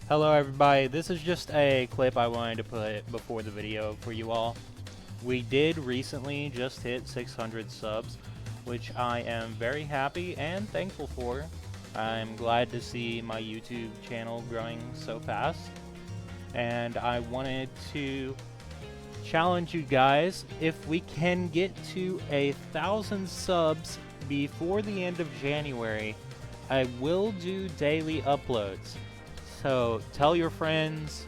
Hello everybody, this is just a clip I wanted to put before the video for you all. We did recently just hit 600 subs, which I am very happy and thankful for. I'm glad to see my YouTube channel growing so fast. And I wanted to challenge you guys, if we can get to 1,000 subs before the end of January, I will do daily uploads. So tell your friends,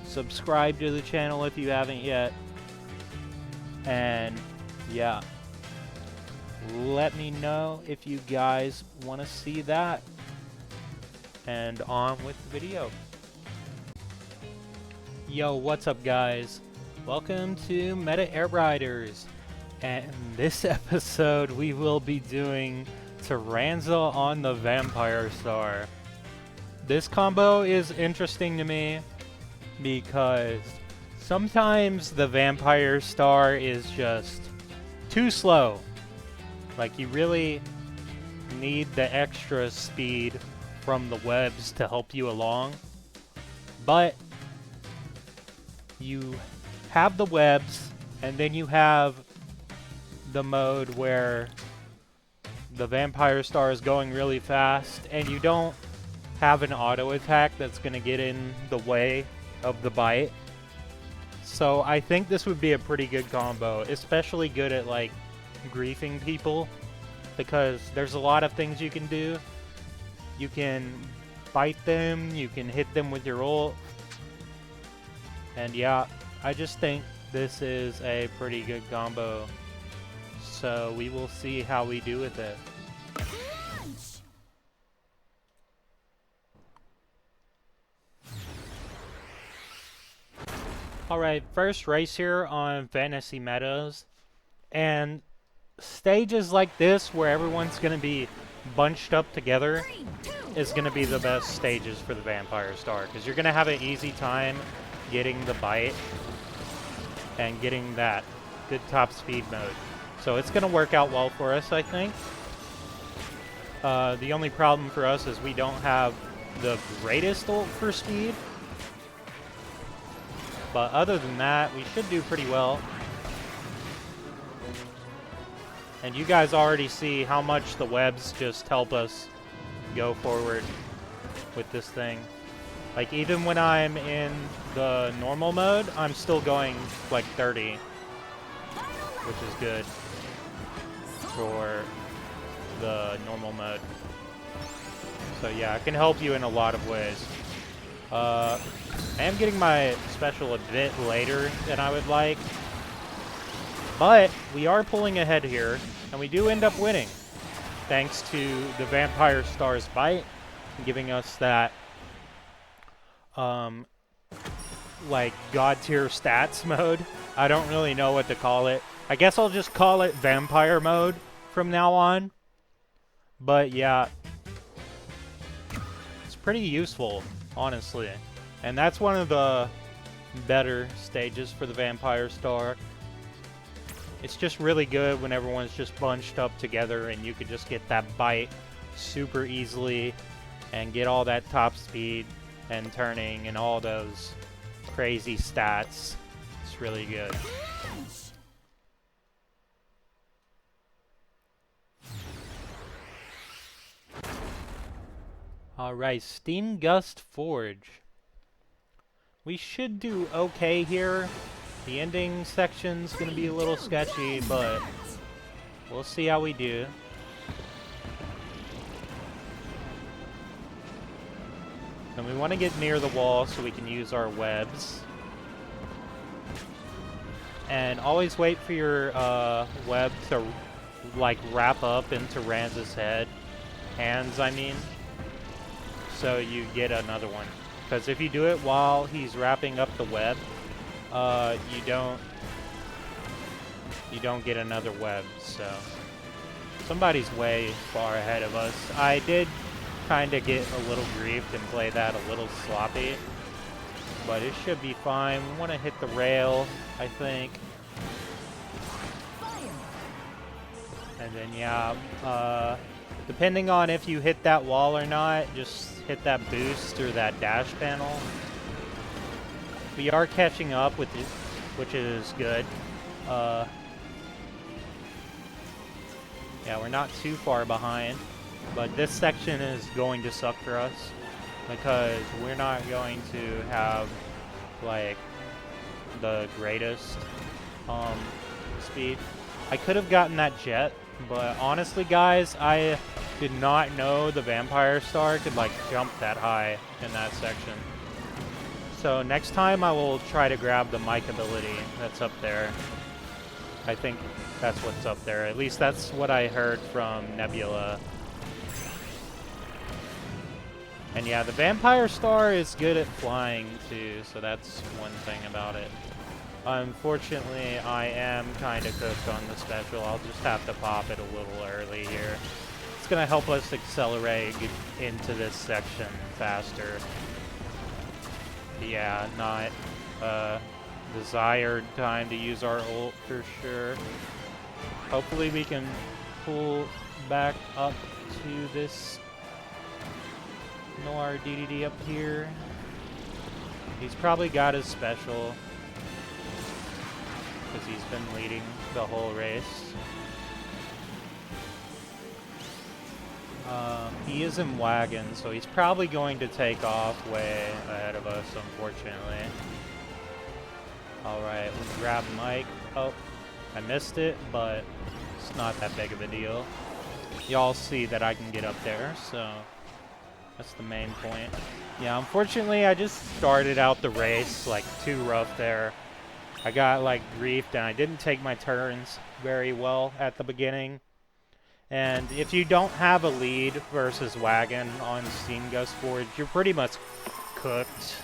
subscribe to the channel if you haven't yet, and yeah, let me know if you guys want to see that. And on with the video. Yo, what's up guys? Welcome to Meta Air Riders, and in this episode we will be doing Taranza on the Vampire Star. This combo is interesting to me because sometimes the Vampire Star is just too slow. Like, you really need the extra speed from the webs to help you along. But you have the webs, and then you have the mode where the Vampire Star is going really fast, and you don't have an auto attack that's going to get in the way of the bite. So I think this would be a pretty good combo, especially good at like griefing people, because there's a lot of things you can do. You can bite them, you can hit them with your ult, and yeah, I just think this is a pretty good combo. So we will see how we do with it. Alright, first race here on Fantasy Meadows, and stages like this where everyone's going to be bunched up together is going to be the best stages for the Vampire Star, because you're going to have an easy time getting the bite and getting that good top speed mode. So it's going to work out well for us, I think. The only problem for us is we don't have the greatest ult for speed. But other than that, we should do pretty well. And you guys already see how much the webs just help us go forward with this thing. Like, even when I'm in the normal mode, I'm still going like 30, which is good for the normal mode. So yeah, it can help you in a lot of ways. I am getting my special a bit later than I would like, but we are pulling ahead here, and we do end up winning, thanks to the Vampire Star's bite, giving us that, like, God-tier stats mode. I don't really know what to call it. I guess I'll just call it Vampire mode from now on. But yeah, it's pretty useful, honestly. And that's one of the better stages for the Vampire Star. It's just really good when everyone's just bunched up together and you could just get that bite super easily and get all that top speed and turning and all those crazy stats. It's really good. Alright, Steam Gust Forge. We should do okay here. The ending section's gonna be a little sketchy, but we'll see how we do. And we want to get near the wall so we can use our webs. And always wait for your web to like wrap up into Ranza's hands, I mean. So you get another one. Because if you do it while he's wrapping up the web, you don't get another web. So somebody's way far ahead of us. I did kind of get a little griefed and play that a little sloppy, but it should be fine. We want to hit the rail, I think. And then yeah, Depending on if you hit that wall or not, just hit that boost or that dash panel. We are catching up with it, which is good. Yeah, we're not too far behind, but this section is going to suck for us because we're not going to have like the greatest speed. I could have gotten that jet, but honestly guys, I did not know the Vampire Star could like jump that high in that section. So next time I will try to grab the mic ability that's up there. I think that's what's up there. At least that's what I heard from Nebula. And yeah, the Vampire Star is good at flying too, so that's one thing about it. Unfortunately, I am kind of cooked on the special. I'll just have to pop it a little early here. It's going to help us accelerate into this section faster. Yeah, not desired time to use our ult for sure. Hopefully we can pull back up to this Noir DDD up here. He's probably got his special because he's been leading the whole race. He is in wagon, so he's probably going to take off way ahead of us, unfortunately. Alright, we'll grab Mike. Oh, I missed it, but it's not that big of a deal. Y'all see that I can get up there, so that's the main point. Yeah, unfortunately, I just started out the race, like, too rough there. I got, like, griefed, and I didn't take my turns very well at the beginning. And if you don't have a lead versus wagon on Steam Ghost Forge, you're pretty much cooked.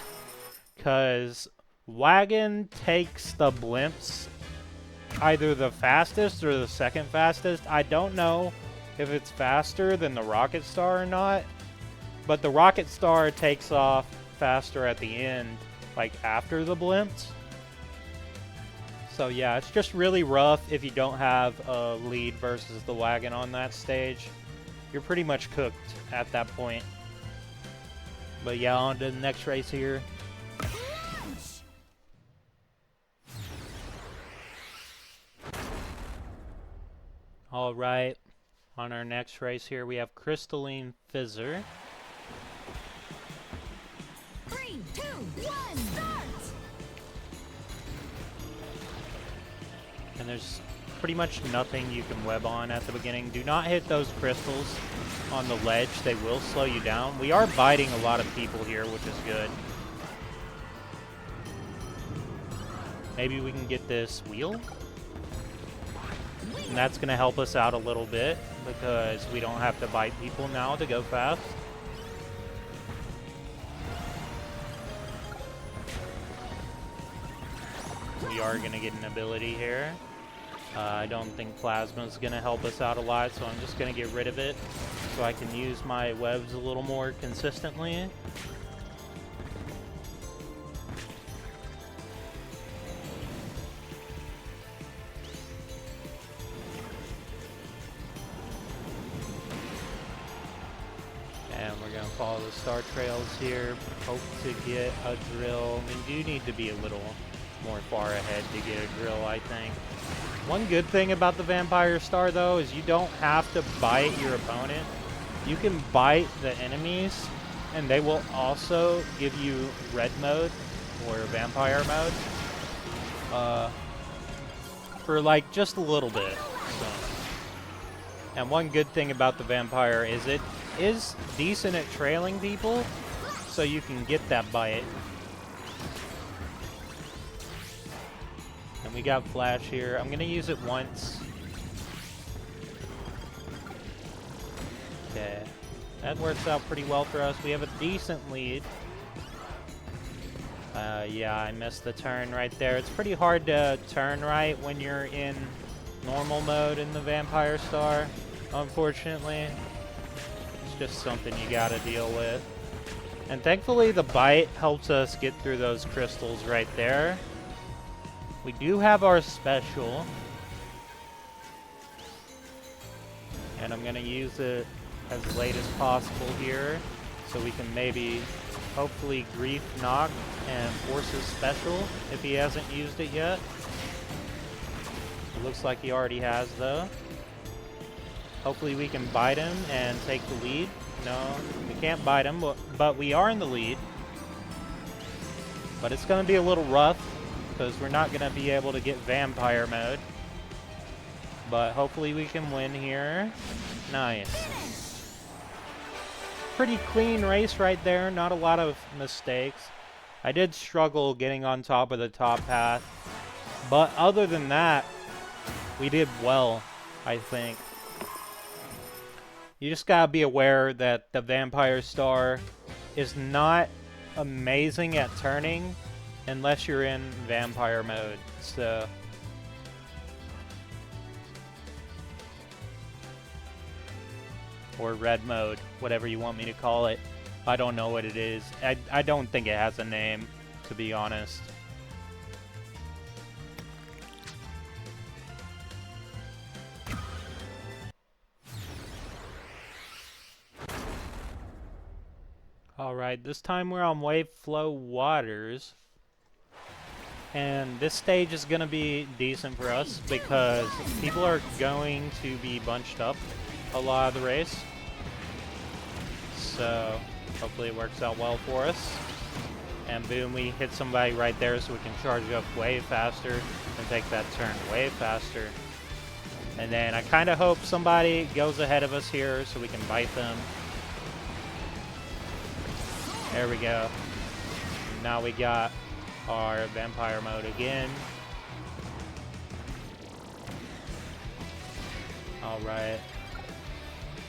Because wagon takes the blimps either the fastest or the second fastest. I don't know if it's faster than the Rocket Star or not. But the Rocket Star takes off faster at the end, like after the blimps. So yeah, it's just really rough if you don't have a lead versus the wagon on that stage. You're pretty much cooked at that point. But yeah, on to the next race here. Alright, on our next race here we have Crystalline Fizzer. 3, 2, 1, start! And there's pretty much nothing you can web on at the beginning. Do not hit those crystals on the ledge. They will slow you down. We are biting a lot of people here, which is good. Maybe we can get this wheel. And that's going to help us out a little bit because we don't have to bite people now to go fast. We are going to get an ability here. I don't think Plasma is going to help us out a lot, so I'm just going to get rid of it so I can use my webs a little more consistently. And we're going to follow the star trails here. Hope to get a drill. We do need to be a little more far ahead to get a drill, I think. One good thing about the Vampire Star, though, is you don't have to bite your opponent. You can bite the enemies, and they will also give you red mode, or vampire mode, for, like, just a little bit. So. And one good thing about the Vampire is it is decent at trailing people, so you can get that bite. And we got Flash here. I'm going to use it once. Okay. That works out pretty well for us. We have a decent lead. Yeah, I missed the turn right there. It's pretty hard to turn right when you're in normal mode in the Vampire Star, unfortunately. It's just something you gotta deal with. And thankfully the bite helps us get through those crystals right there. We do have our special. And I'm gonna use it as late as possible here, so we can maybe, hopefully, grief knock and force his special if he hasn't used it yet. It looks like he already has, though. Hopefully we can bite him and take the lead. No, we can't bite him, but we are in the lead. But it's going to be a little rough, because we're not going to be able to get vampire mode. But hopefully we can win here. Nice. Pretty clean race right there. Not a lot of mistakes. I did struggle getting on top of the top path. But other than that, we did well, I think. You just gotta be aware that the Vampire Star is not amazing at turning unless you're in Vampire mode, so... or red mode, whatever you want me to call it. I don't know what it is. I don't think it has a name, to be honest. Alright, this time we're on Wave Flow Waters. And this stage is going to be decent for us because people are going to be bunched up a lot of the race. So hopefully it works out well for us. And boom, we hit somebody right there so we can charge up way faster and take that turn way faster. And then I kind of hope somebody goes ahead of us here so we can bite them. There we go. Now we got our vampire mode again. Alright.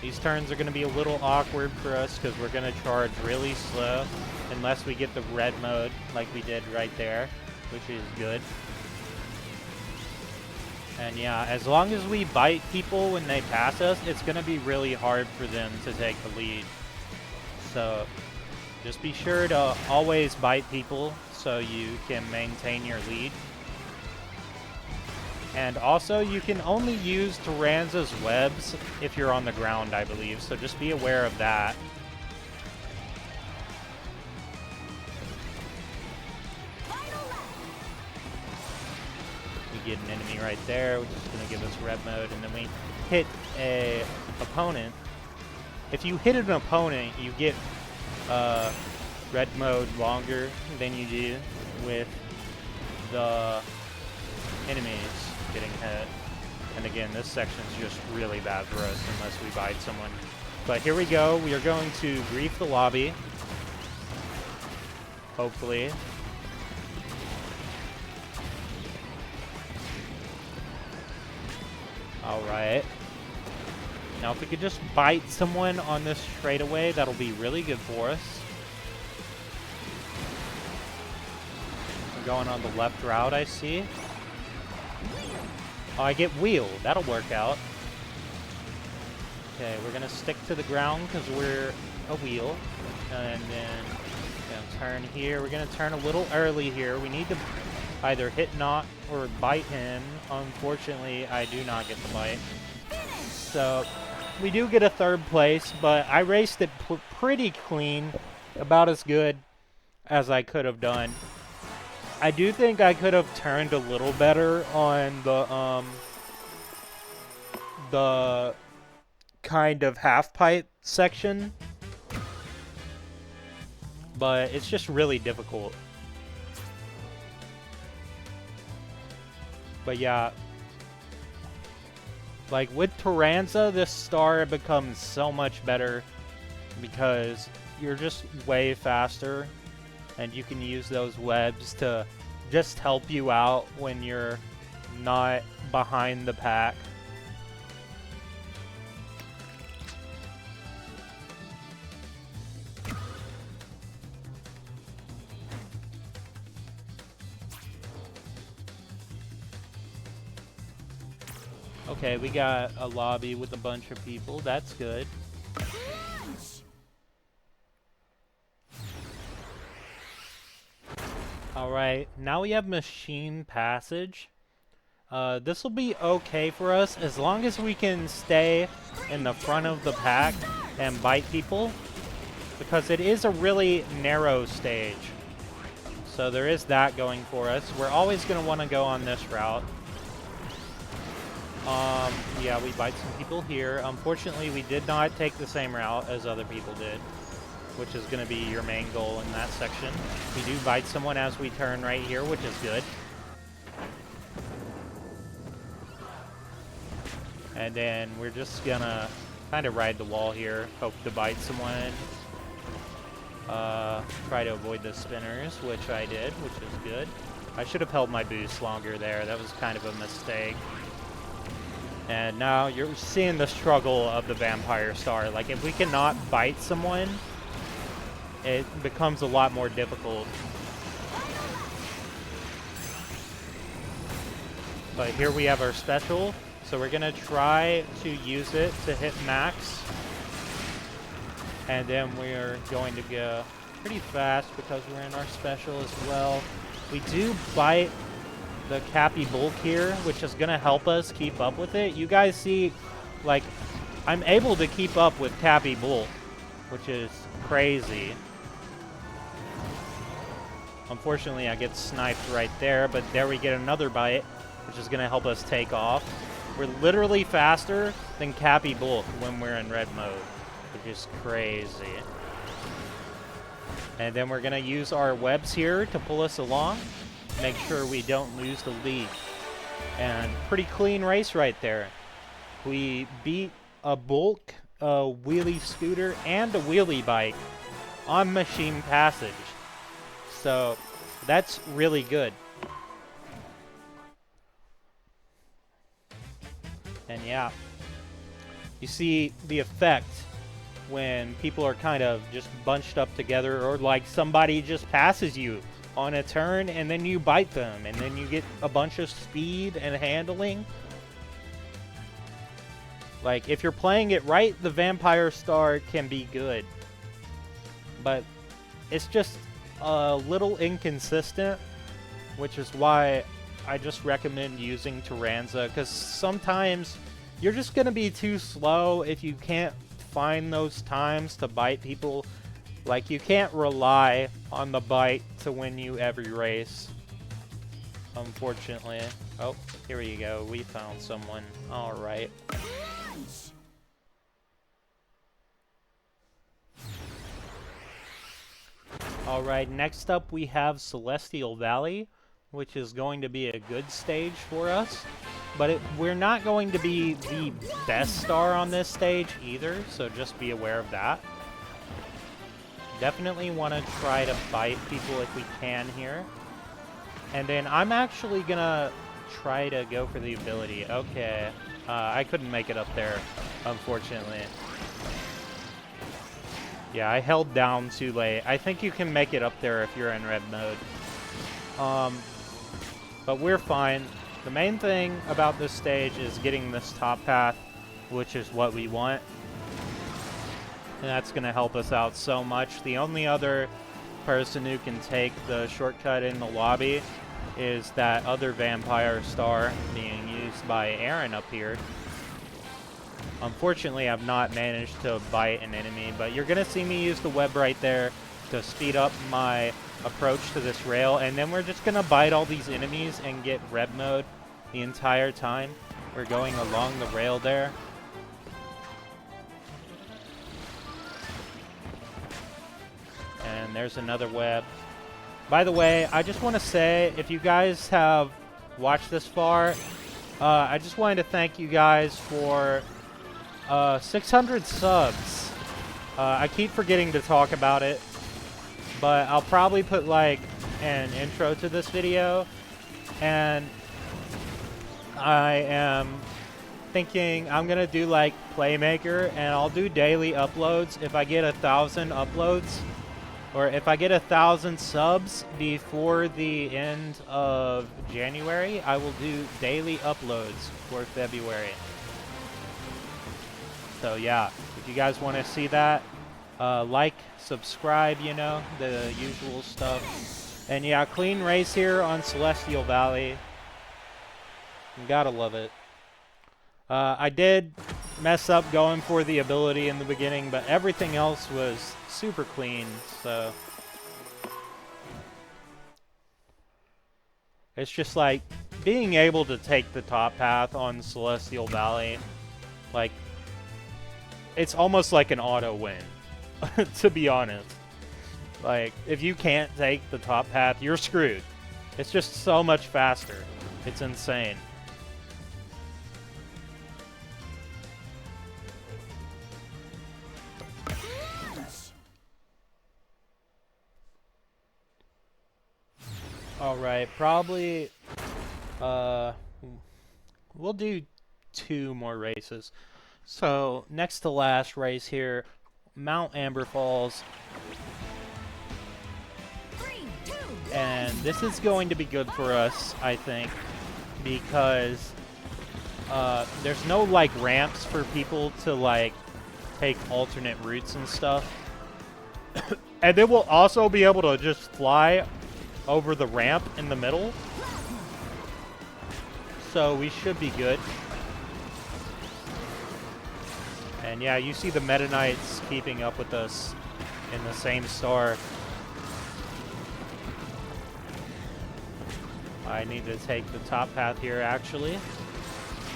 These turns are going to be a little awkward for us because we're going to charge really slow unless we get the red mode like we did right there, which is good. And yeah, as long as we bite people when they pass us, it's going to be really hard for them to take the lead. So just be sure to always bite people so you can maintain your lead. And also, you can only use Taranza's webs if you're on the ground, I believe, so just be aware of that. We get an enemy right there, which is going to give us red mode, and then we hit a opponent. If you hit an opponent, you get red mode longer than you do with the enemies getting hit. And again, this section's just really bad for us unless we bite someone. But here we go. We are going to grief the lobby. Hopefully. Alright. Now if we could just bite someone on this straightaway, that'll be really good for us. We're going on the left route, I see. Oh, I get wheel. That'll work out. Okay, we're gonna stick to the ground because we're a wheel. And then gonna turn here. We're gonna turn a little early here. We need to either hit not or bite him. Unfortunately, I do not get the bite. So we do get a third place, but I raced it pretty clean. About as good as I could have done. I do think I could have turned a little better on the kind of half pipe section, but it's just really difficult. But yeah, like with Taranza, this star becomes so much better because you're just way faster. And you can use those webs to just help you out when you're not behind the pack. Okay, we got a lobby with a bunch of people. That's good. Alright, now we have Machine Passage. This will be okay for us as long as we can stay in the front of the pack and bite people, because it is a really narrow stage. So there is that going for us. We're always going to want to go on this route. Yeah, we bite some people here. Unfortunately, we did not take the same route as other people did, which is going to be your main goal in that section. We do bite someone as we turn right here, which is good. And then we're just going to kind of ride the wall here, hope to bite someone. Try to avoid the spinners, which I did, which is good. I should have held my boost longer there. That was kind of a mistake. And now you're seeing the struggle of the Vampire Star. Like, if we cannot bite someone, it becomes a lot more difficult. But here we have our special, so we're gonna try to use it to hit max. And then we're going to go pretty fast because we're in our special as well. We do bite the Cappy Bulk here, which is going to help us keep up with it. You guys see, like, I'm able to keep up with Cappy Bulk, which is crazy. Unfortunately, I get sniped right there, but there we get another bite, which is going to help us take off. We're literally faster than Cappy Bulk when we're in red mode, which is crazy. And then we're going to use our webs here to pull us along, make sure we don't lose the lead. And pretty clean race right there. We beat a Bulk, a wheelie scooter, and a wheelie bike on Machine Passage. So that's really good. And yeah, you see the effect when people are kind of just bunched up together, or like somebody just passes you on a turn and then you bite them and then you get a bunch of speed and handling. Like, if you're playing it right, the Vampire Star can be good, but it's just a little inconsistent, which is why I just recommend using Taranza, because sometimes you're just going to be too slow if you can't find those times to bite people. Like, you can't rely on the bite to win you every race, unfortunately. Oh, here we go. We found someone. All right. All right, next up we have Celestial Valley, which is going to be a good stage for us. But we're not going to be the best star on this stage either, so just be aware of that. Definitely want to try to bite people if we can here. And then I'm actually going to try to go for the ability. Okay, I couldn't make it up there, unfortunately. Yeah, I held down too late. I think you can make it up there if you're in red mode. But we're fine. The main thing about this stage is getting this top path, which is what we want. And that's going to help us out so much. The only other person who can take the shortcut in the lobby is that other Vampire Star being used by Aaron up here. Unfortunately, I've not managed to bite an enemy, but you're going to see me use the web right there to speed up my approach to this rail, and then we're just going to bite all these enemies and get red mode the entire time we're going along the rail there. And there's another web. By the way, I just want to say, if you guys have watched this far, I just wanted to thank you guys for 600 subs. I keep forgetting to talk about it, but I'll probably put like an intro to this video, and I am thinking I'm gonna do like Playmaker, and I'll do daily uploads. If I get 1,000 uploads, or if I get 1,000 subs before the end of January, I will do daily uploads for February. So yeah, if you guys want to see that, like, subscribe, you know, the usual stuff. And yeah, clean race here on Celestial Valley. You gotta love it. I did mess up going for the ability in the beginning, but everything else was super clean, so it's just like being able to take the top path on Celestial Valley, like it's almost like an auto win, to be honest. Like, if you can't take the top path, you're screwed. It's just so much faster. It's insane. Alright, probably, we'll do 2 more races. So, next to last race here, Mount Amber Falls. And this is going to be good for us, I think, because there's no, like, ramps for people to, like, take alternate routes and stuff. And then we'll also be able to just fly over the ramp in the middle. So we should be good. And yeah, you see the Meta Knights keeping up with us in the same star. I need to take the top path here, actually.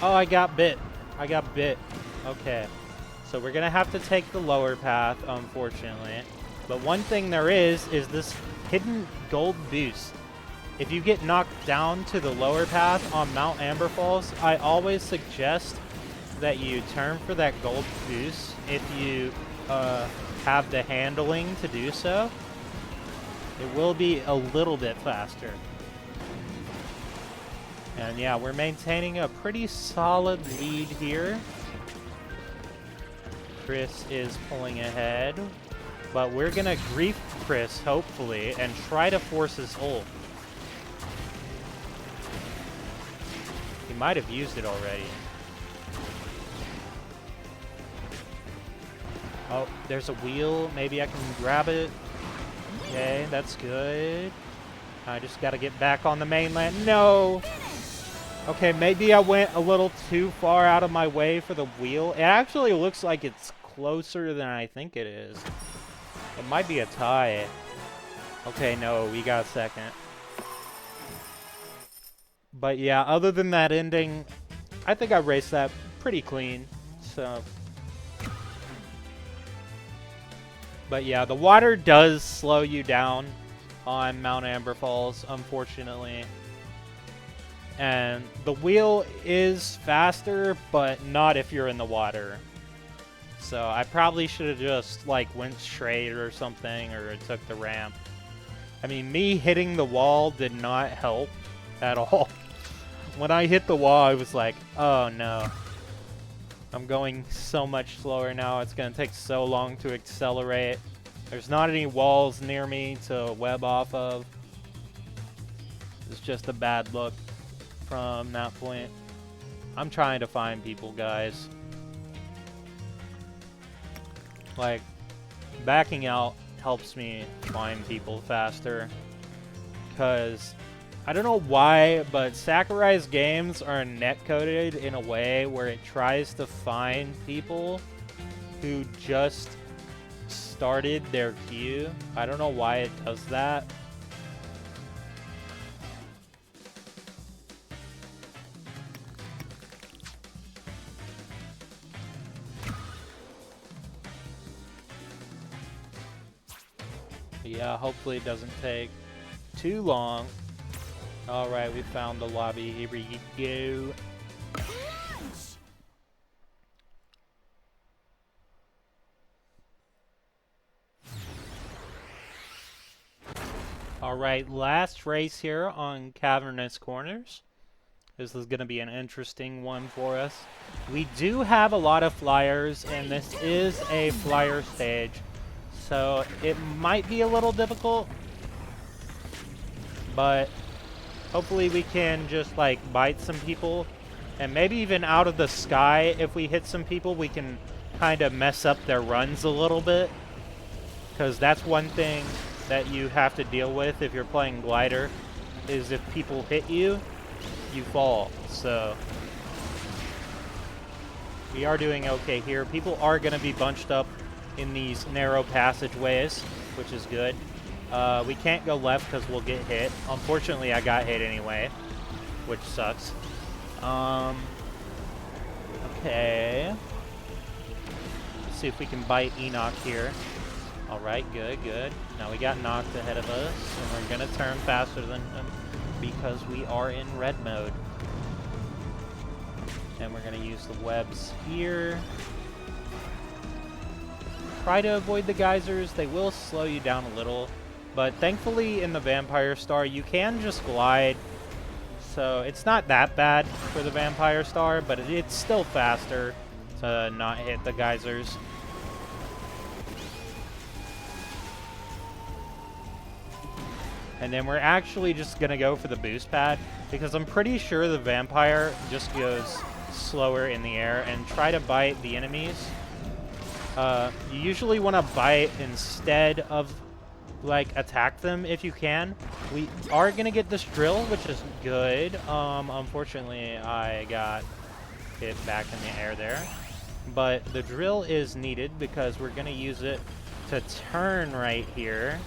Oh, I got bit. I got bit. Okay. So we're going to have to take the lower path, unfortunately. But one thing there is this hidden gold boost. If you get knocked down to the lower path on Mount Amber Falls, I always suggest that you turn for that gold boost if you have the handling to do so. It will be a little bit faster. And yeah, we're maintaining a pretty solid lead here. Chris is pulling ahead. But we're going to grief Chris, hopefully, and try to force his ult. He might have used it already. Oh, there's a wheel. Maybe I can grab it. Okay, that's good. I just got to get back on the mainland. No! Okay, maybe I went a little too far out of my way for the wheel. It actually looks like it's closer than I think it is. It might be a tie. Okay, no, we got second. But yeah, other than that ending, I think I raced that pretty clean. So, but yeah, the water does slow you down on Mount Amber Falls, unfortunately. And the wheel is faster, but not if you're in the water. So I probably should have just, like, went straight or something, or took the ramp. I mean, me hitting the wall did not help at all. When I hit the wall, I was like, oh no. I'm going so much slower now. It's going to take so long to accelerate. There's not any walls near me to web off of. It's just a bad look from that point. I'm trying to find people, guys. Like, backing out helps me find people faster. Because, I don't know why, but Sakurai's games are netcoded in a way where it tries to find people who just started their queue. I don't know why it does that. Yeah, hopefully it doesn't take too long. Alright, we found the lobby. Here we go. Alright, last race here on Cavernous Corners. This is going to be an interesting one for us. We do have a lot of flyers, and this is a flyer stage. So it might be a little difficult, but hopefully we can just, like, bite some people. And maybe even out of the sky, if we hit some people, we can kind of mess up their runs a little bit. Because that's one thing that you have to deal with if you're playing glider, is if people hit you, you fall. So We are doing okay here. People are going to be bunched up in these narrow passageways, which is good. We can't go left because we'll get hit. Unfortunately, I got hit anyway, which sucks. Okay. Let's see if we can bite Enoch here. Alright, good, good. Now we got knocked ahead of us, and we're going to turn faster than him because we are in red mode. And we're going to use the webs here. Try to avoid the geysers. They will slow you down a little. But thankfully in the Vampire Star, you can just glide. So it's not that bad for the Vampire Star, but it's still faster to not hit the geysers. And then we're actually just going to go for the boost pad, because I'm pretty sure the Vampire just goes slower in the air, and try to bite the enemies. You usually want to bite instead of, like, attack them if you can. We are going to get this drill, which is good. Unfortunately, I got hit back in the air there. But the drill is needed because we're going to use it to turn right here.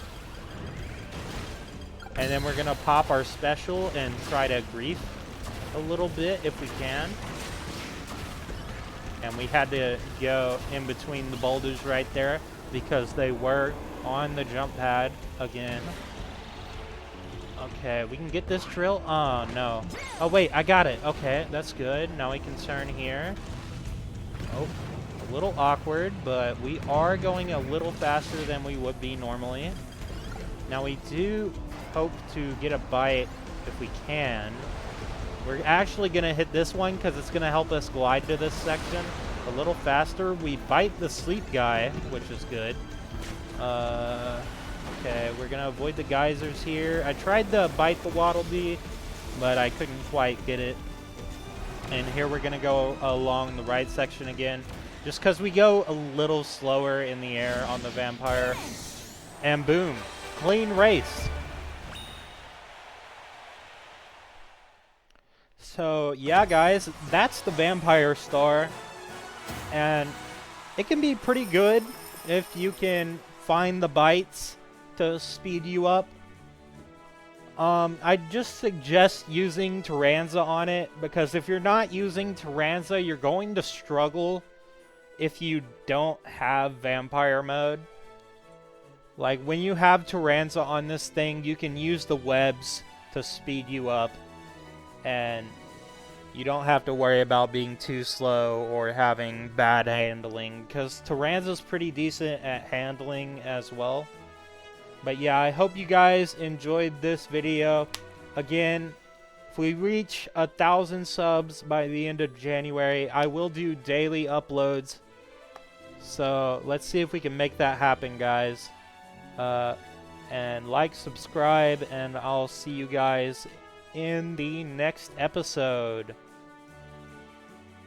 And then we're going to pop our special and try to grief a little bit if we can. And we had to go in between the boulders right there because they were on the jump pad again. Okay, we can get this drill. Oh, no. Oh, wait, I got it. Okay, that's good. Now we can turn here. Oh, a little awkward, but we are going a little faster than we would be normally. Now we do hope to get a bite if we can. We're actually going to hit this one because it's going to help us glide to this section a little faster. We bite the sleep guy, which is good. Okay, we're going to avoid the geysers here. I tried to bite the Waddle Dee, but I couldn't quite get it. And here we're going to go along the right section again, just because we go a little slower in the air on the Vampire. And boom, clean race. So, yeah, guys, that's the Vampire Star, and it can be pretty good if you can find the bites to speed you up. I'd just suggest using Taranza on it, because if you're not using Taranza, you're going to struggle if you don't have Vampire mode. Like, when you have Taranza on this thing, you can use the webs to speed you up, and you don't have to worry about being too slow or having bad handling, because Taranza's pretty decent at handling as well. But yeah, I hope you guys enjoyed this video. Again, if we reach 1,000 subs by the end of January, I will do daily uploads. So let's see if we can make that happen, guys. And like, subscribe, and I'll see you guys in the next episode.